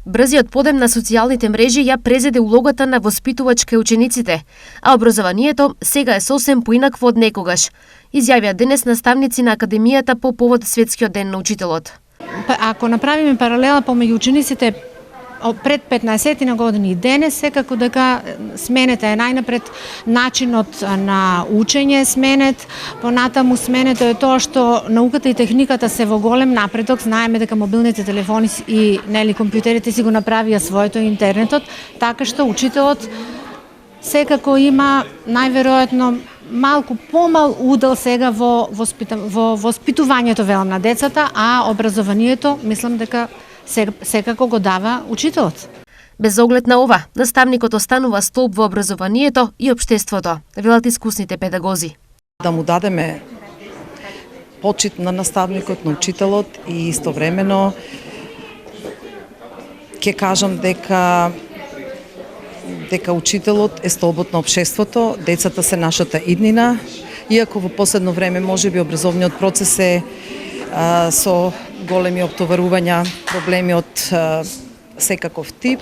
Брзиот подем на социјалните мрежи ја презеде улогата на воспитувачка учениците, а образованието сега е сосем поинакво од некогаш, изјавија денес наставници на Академијата по повод Светскиот ден на учителот. Ако направиме паралела помеѓу учениците пред 15 на години и денес, секако дека сменета е најнапред начинот на учење сменет, понатаму сменето е тоа што науката и техниката се во голем напредок, знаеме дека мобилните телефони и компјутерите си го направија своето интернетот, така што учителот секако има најверојатно малку помал удел сега во воспитувањето велам на децата, а образованието мислам дека секако го дава учителот. Без оглед на ова, наставникот останува столб во образованието и општеството, велат искусните педагози. Да му дадеме почит на наставникот, на учителот и истовремено ќе кажам дека учителот е столбот на општеството, децата се нашата иднина, иако во последно време можеби образовниот процес е со големи оптоварувања, проблеми од секаков тип.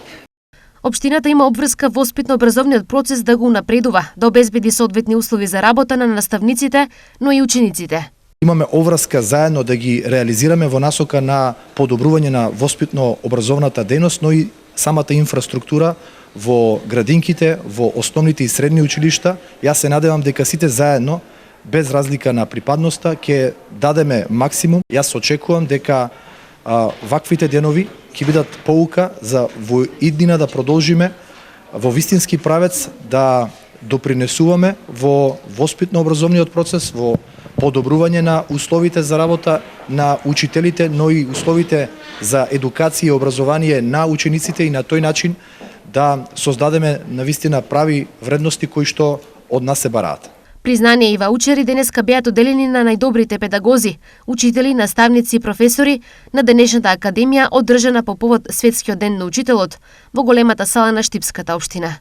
Општината има обврска воспитно-образовниот процес да го унапредува, да обезбеди соодветни услови за работа на наставниците, но и учениците. Имаме обврска заедно да ги реализираме во насока на подобрување на воспитно-образовната дејност, но и самата инфраструктура во градинките, во основните и средни училишта. Јас се надевам дека сите заедно, без разлика на припадноста, ќе дадеме максимум. Јас очекувам дека ваквите денови ќе бидат поука за во иднина да продолжиме во вистински правец да допринесуваме во воспитно-образовниот процес, во подобрување на условите за работа на учителите, но и условите за едукација и образование на учениците и на тој начин да создадеме навистина прави вредности кои што од нас се бараат. Признание и ваучери денеска беа доделени на најдобрите педагози, учители, наставници и професори на денешната академија одржана по повод Светскиот ден на учителот во големата сала на Штипската општина.